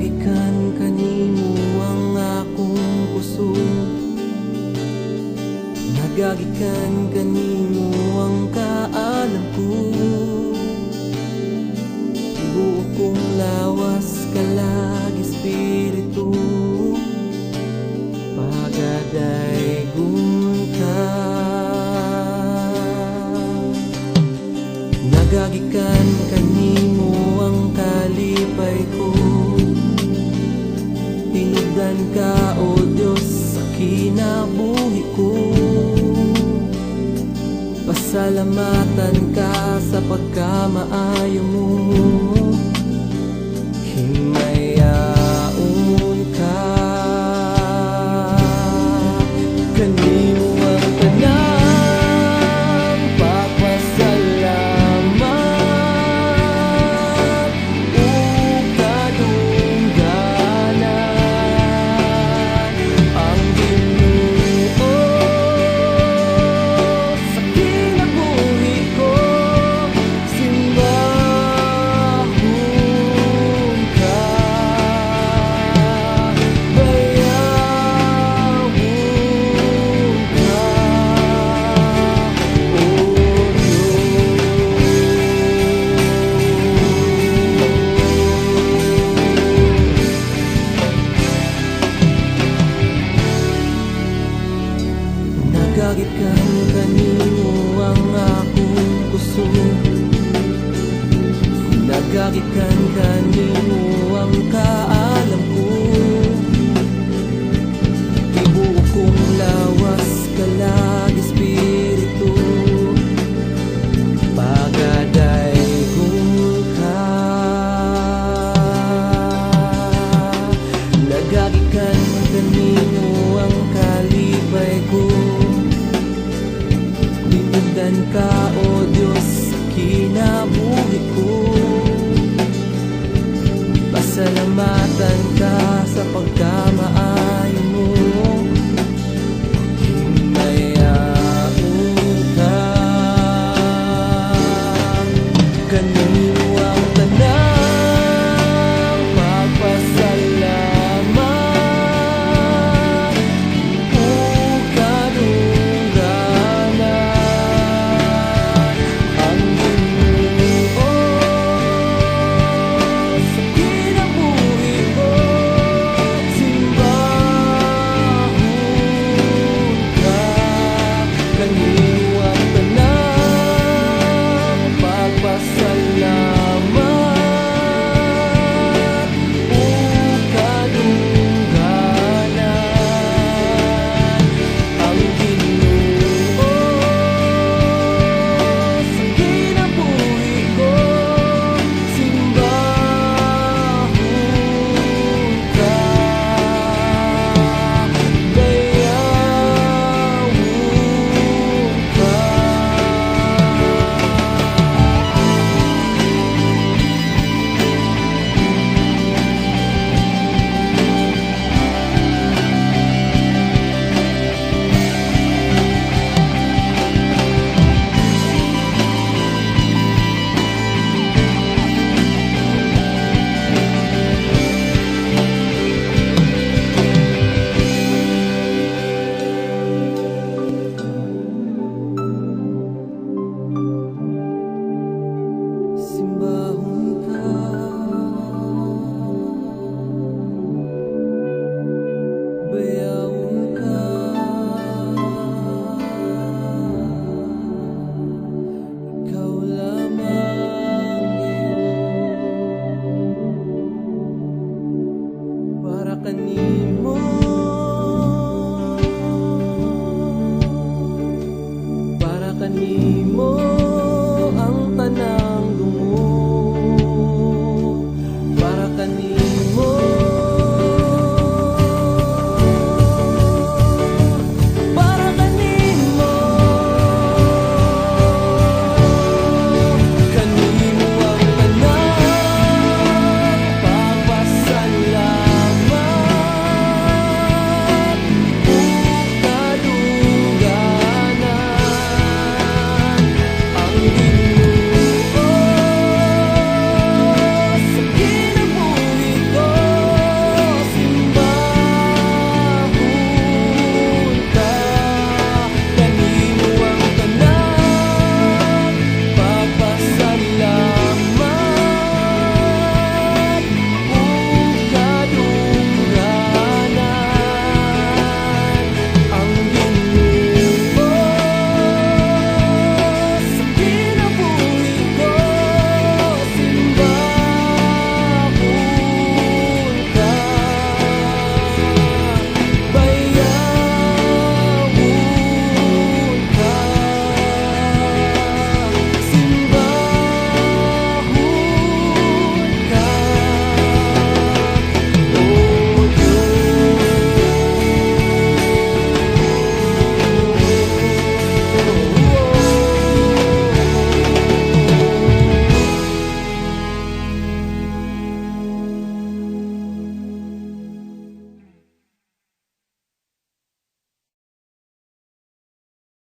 Nagagikan kanimo ang akong puso, nagagikan kanimo ang kaalam ko. Tibuok kong lawas kalag espiritu, pagadaygon ka. Nagagikan kanimo ang kalipay ko, tinubdan ka o Diyos sa kinabuhi ko. Pasalamatan ka sa pagkamaayo mo, himayaon ka. Kanimo ang tanang pagpasalamat o kadungganan. Ang Ginoo sa kinabuhi ko, simbahon ka, bayawon ka, O nagagikan kanimo ang akong puso, nagagikan kanimo ang kaalam ko. Tibuok kong lawas kalag espiritu, pagadaygon ka. Nagagikan kanimo ang kalipay ko, tinubdan ka o Diyos sa kinabuhi ko. Pasalamatan ka sa pagkamaayo mo, himayaon ka. Kanino ang tanang pagpasalamat o kadungganan. Ang Ginoo sa kinabuhi ko, simbahon ka. Kanino ang tanang pagpasalamat o kadungganan. Ang Ginoo sa kinabuhi ko, simbahon ka, bayawon ka. Simbahon ka, bayawon ka. Ikaw lamang, Ginoo, para kanino